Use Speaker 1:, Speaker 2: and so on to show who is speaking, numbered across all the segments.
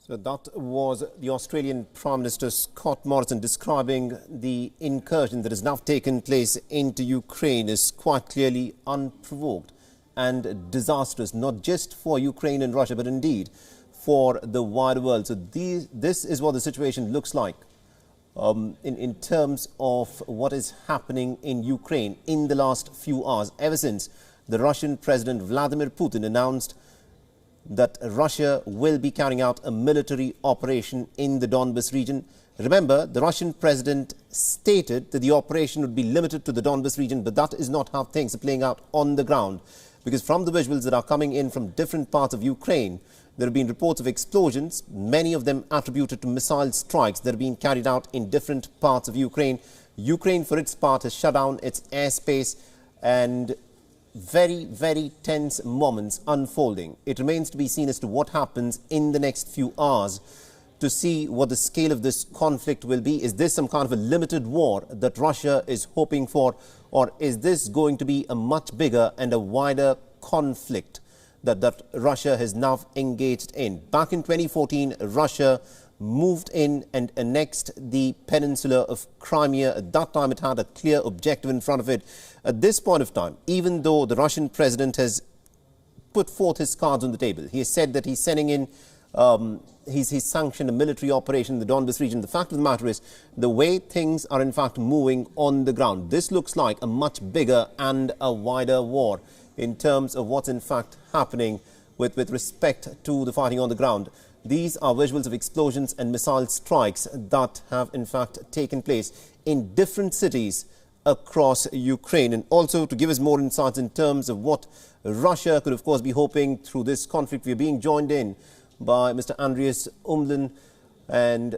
Speaker 1: So that was the Australian Prime Minister Scott Morrison describing the incursion that has now taken place into Ukraine as quite clearly unprovoked and disastrous, not just for Ukraine and Russia, but indeed for the wider world. So this is what the situation looks like in terms of what is happening in Ukraine in the last few hours, ever since the Russian President Vladimir Putin announced that Russia will be carrying out a military operation in the Donbas region. Remember, the Russian president stated that the operation would be limited to the Donbas region, but that is not how things are playing out on the ground. Because from the visuals that are coming in from different parts of Ukraine, there have been reports of explosions, many of them attributed to missile strikes that have been carried out in different parts of Ukraine. Ukraine, for its part, has shut down its airspace, and very, very tense moments unfolding. It remains to be seen as to what happens in the next few hours to see what the scale of this conflict will be. Is this some kind of a limited war that Russia is hoping for, or is this going to be a much bigger and a wider conflict that Russia has now engaged in? Back in 2014, Russia moved in and annexed the peninsula of Crimea. At that time, it had a clear objective in front of it. At this point of time, even though the Russian president has put forth his cards on the table, he has said that he's sending in, he's sanctioned a military operation in the Donbas region. The fact of the matter is, the way things are in fact moving on the ground, this looks like a much bigger and a wider war in terms of what's in fact happening with respect to the fighting on the ground. These are visuals of explosions and missile strikes that have in fact taken place in different cities across Ukraine. And also, to give us more insights in terms of what Russia could of course be hoping through this conflict, we are being joined in by Mr. Andreas Umlen, and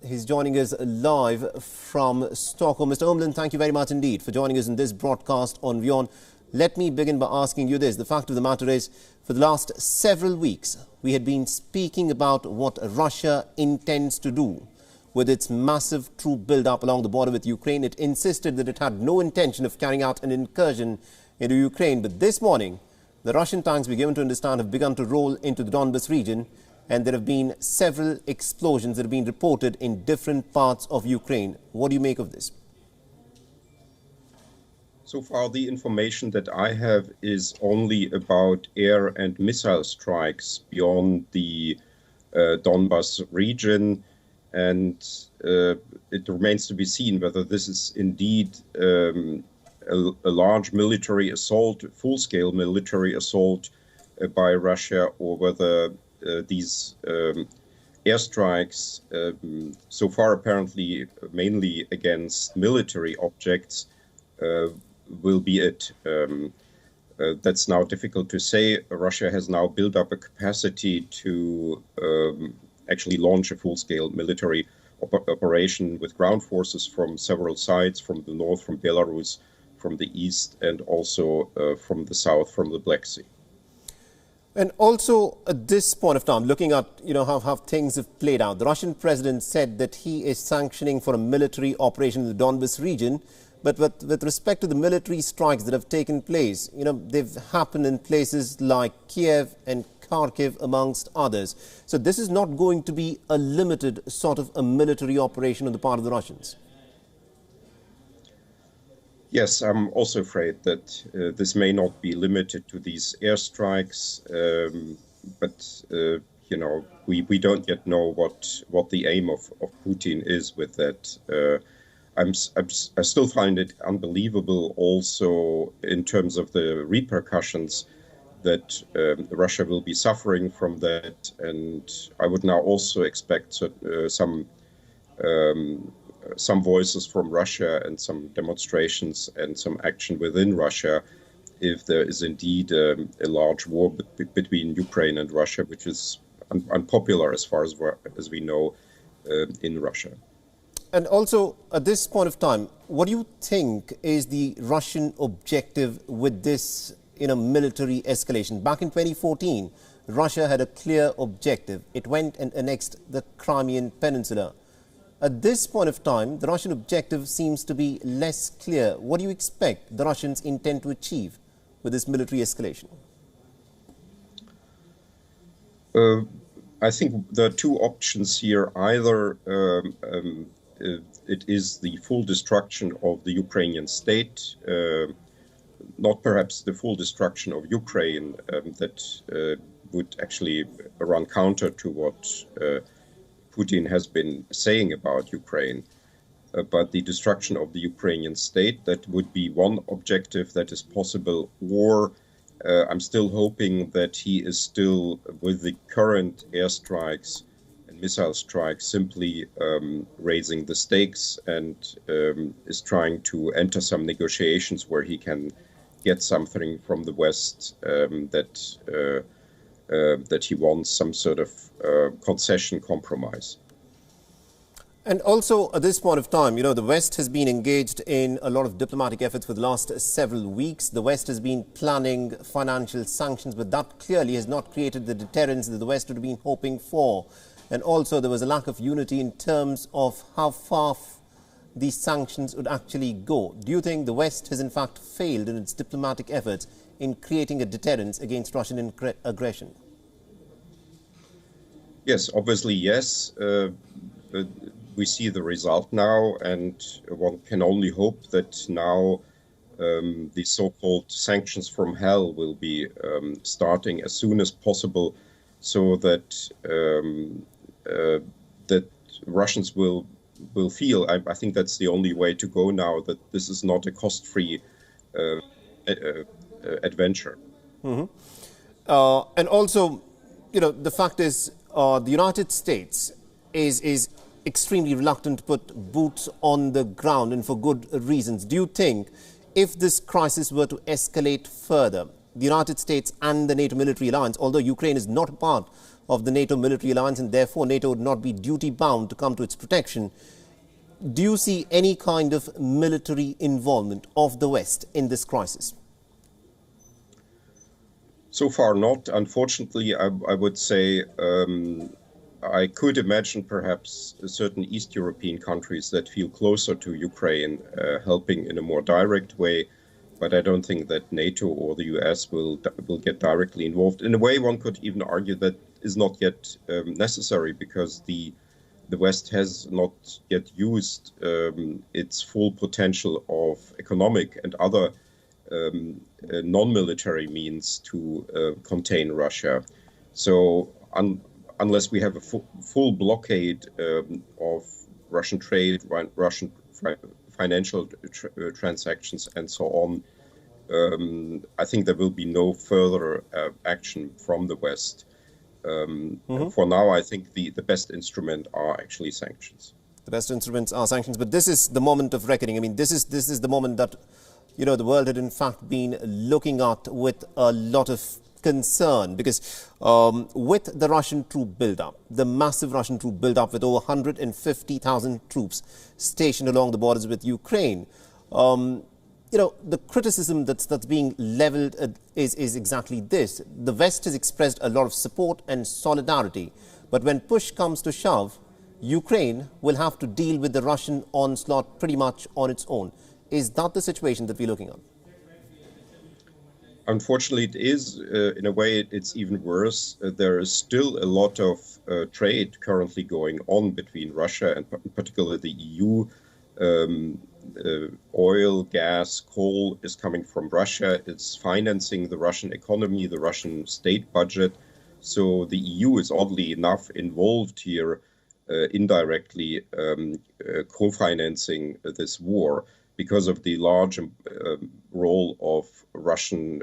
Speaker 1: he's joining us live from Stockholm. Mr. Umlen, thank you very much indeed for joining us in this broadcast on WION. Let me begin by asking you this. The fact of the matter is, for the last several weeks, we had been speaking about what Russia intends to do with its massive troop build-up along the border with Ukraine. It insisted that it had no intention of carrying out an incursion into Ukraine. But this morning, the Russian tanks, we're given to understand, have begun to roll into the Donbas region, and there have been several explosions that have been reported in different parts of Ukraine. What do you make of this?
Speaker 2: So far, the information that I have is only about air and missile strikes beyond the Donbas region, and it remains to be seen whether this is indeed a large military assault, full-scale military assault by Russia, or whether these airstrikes, so far apparently mainly against military objects, will be it. That's now difficult to say. Russia has now built up a capacity to actually launch a full-scale military operation with ground forces from several sides, from the north, from Belarus, from the east, and also from the south, from the Black Sea.
Speaker 1: And also, at this point of time, looking at how things have played out, the Russian president said that he is sanctioning for a military operation in the Donbas region. But with respect to the military strikes that have taken place, they've happened in places like Kiev and Kharkiv, amongst others. So this is not going to be a limited sort of a military operation on the part of the Russians.
Speaker 2: Yes, I'm also afraid that this may not be limited to these airstrikes, but we don't yet know what the aim of Putin is with that. I still find it unbelievable also in terms of the repercussions that Russia will be suffering from that. And I would now also expect some voices from Russia and some demonstrations and some action within Russia if there is indeed a large war between Ukraine and Russia, which is unpopular as far as we know in Russia.
Speaker 1: And also, at this point of time, what do you think is the Russian objective with this military escalation? Back in 2014, Russia had a clear objective. It went and annexed the Crimean Peninsula. At this point of time, the Russian objective seems to be less clear. What do you expect the Russians intend to achieve with this military escalation?
Speaker 2: I think there are two options here. Either it is the full destruction of the Ukrainian state, not perhaps the full destruction of Ukraine, that would actually run counter to what Putin has been saying about Ukraine. But the destruction of the Ukrainian state, that would be one objective that is possible, or I'm still hoping that he is still, with the current airstrikes and missile strikes, simply raising the stakes and is trying to enter some negotiations where he can get something from the West that he wants, some sort of concession compromise.
Speaker 1: And also, at this point of time, the West has been engaged in a lot of diplomatic efforts for the last several weeks. The West has been planning financial sanctions, but that clearly has not created the deterrence that the West would have been hoping for. And also, there was a lack of unity in terms of how far these sanctions would actually go. Do you think the West has in fact failed in its diplomatic efforts in creating a deterrence against Russian aggression?
Speaker 2: Yes, obviously, yes. We see the result now, and one can only hope that now the so-called sanctions from hell will be starting as soon as possible, so that that Russians will feel. I think that's the only way to go now, that this is not a cost-free adventure.
Speaker 1: Mm-hmm. And also, the fact is, the United States is extremely reluctant to put boots on the ground, and for good reasons. Do you think if this crisis were to escalate further, the United States and the NATO military alliance, although Ukraine is not a part of the NATO military alliance and therefore NATO would not be duty bound to come to its protection, do you see any kind of military involvement of the West in this crisis?
Speaker 2: So far not. Unfortunately, I would say I could imagine perhaps certain East European countries that feel closer to Ukraine helping in a more direct way, but I don't think that NATO or the US will get directly involved. In a way, one could even argue that is not yet necessary, because the West has not yet used its full potential of economic and other non-military means to contain Russia. So unless we have a full blockade of Russian trade, Russian financial transactions, and so on, I think there will be no further action from the West. For now, I think the best instrument are actually sanctions.
Speaker 1: The best instruments are sanctions, but this is the moment of reckoning. I mean, this is the moment that the world had in fact been looking at with a lot of concern, because with the Russian troop build-up, the massive Russian troop build-up with over 150,000 troops stationed along the borders with Ukraine, the criticism that's being leveled is exactly this. The West has expressed a lot of support and solidarity, but when push comes to shove, Ukraine will have to deal with the Russian onslaught pretty much on its own. Is that the situation that we're looking at?
Speaker 2: Unfortunately, it is. In a way, it's even worse. There is still a lot of trade currently going on between Russia and particularly the EU. Oil, gas, coal is coming from Russia. It's financing the Russian economy, the Russian state budget. So the EU is oddly enough involved here, indirectly co-financing this war, because of the large role of Russian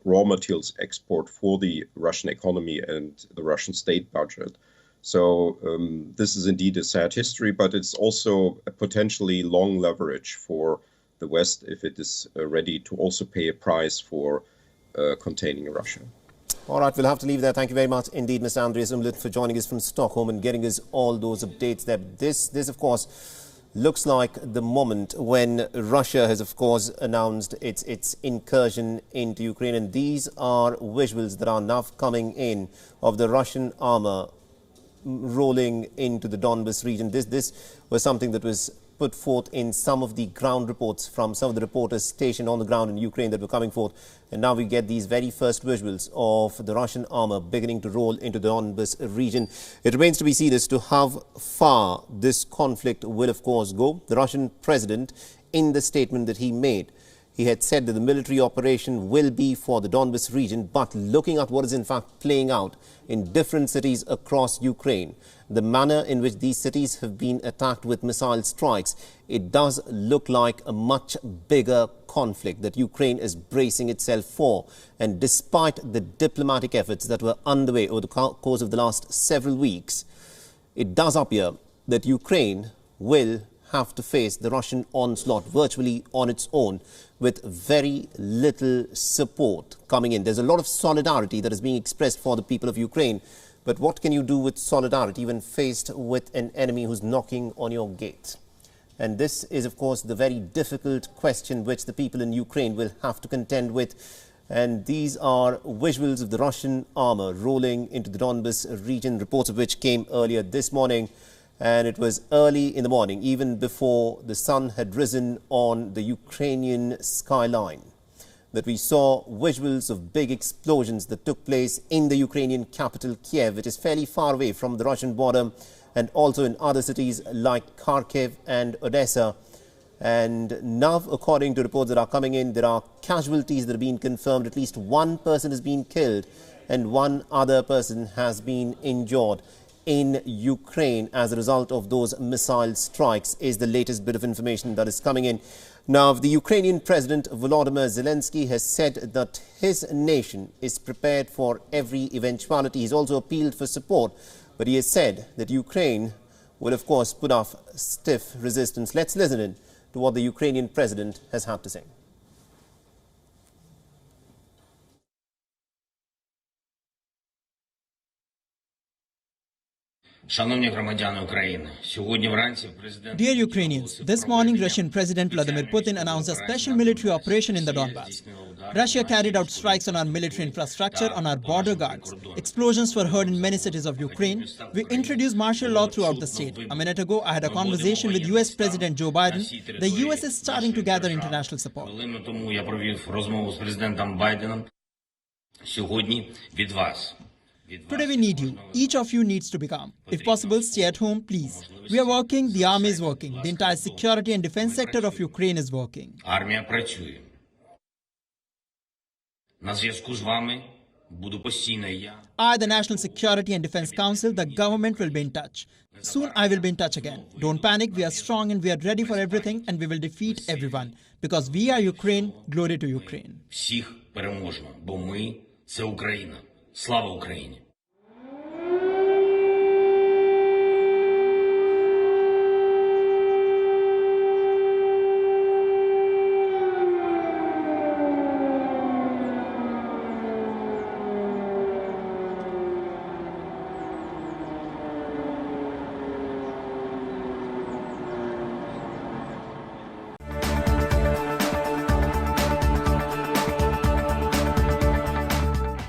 Speaker 2: raw materials export for the Russian economy and the Russian state budget. So this is indeed a sad history, but it's also a potentially long leverage for the West if it is ready to also pay a price for containing Russia.
Speaker 1: All right, we'll have to leave there. Thank you very much indeed, Mr. Andreas Umlet, for joining us from Stockholm and getting us all those updates there. This of course, looks like the moment when Russia has, of course, announced its incursion into Ukraine. And these are visuals that are now coming in of the Russian armor rolling into the Donbas region. This was something that was put forth in some of the ground reports from some of the reporters stationed on the ground in Ukraine that were coming forth. And now we get these very first visuals of the Russian armor beginning to roll into the Donbas region. It remains to be seen as to how far this conflict will, of course, go. The Russian president, in the statement that he made, he had said that the military operation will be for the Donbas region, but looking at what is in fact playing out in different cities across Ukraine, the manner in which these cities have been attacked with missile strikes, it does look like a much bigger conflict that Ukraine is bracing itself for. And despite the diplomatic efforts that were underway over the course of the last several weeks, it does appear that Ukraine will have to face the Russian onslaught virtually on its own, with very little support coming in. There's a lot of solidarity that is being expressed for the people of Ukraine, but what can you do with solidarity when faced with an enemy who's knocking on your gate? And this is, of course, the very difficult question which the people in Ukraine will have to contend with. And these are visuals of the Russian armor rolling into the Donbas region, reports of which came earlier this morning. And it was early in the morning, even before the sun had risen on the Ukrainian skyline, that we saw visuals of big explosions that took place in the Ukrainian capital, Kiev, which is fairly far away from the Russian border, and also in other cities like Kharkiv and Odessa. And now, according to reports that are coming in, there are casualties that have been confirmed. At least one person has been killed and one other person has been injured in Ukraine as a result of those missile strikes, is the latest bit of information that is coming in. Now, the Ukrainian President Volodymyr Zelenskyy has said that his nation is prepared for every eventuality. He's also appealed for support, but he has said that Ukraine will, of course, put off stiff resistance. Let's listen in to what the Ukrainian president has had to say.
Speaker 3: Dear Ukrainians, this morning Russian President Vladimir Putin announced a special military operation in the Donbas. Russia carried out strikes on our military infrastructure, on our border guards. Explosions were heard in many cities of Ukraine. We introduced martial law throughout the state. A minute ago, I had a conversation with US President Joe Biden. The US is starting to gather international support. Today we need you. Each of you needs to be calm. If possible, stay at home, please. We are working, the army is working. The entire security and defense sector of Ukraine is working. I, the National Security and Defense Council, the government will be in touch. Soon I will be in touch again. Don't panic, we are strong and we are ready for everything, and we will defeat everyone. Because we are Ukraine, glory to Ukraine.
Speaker 4: Слава Україні!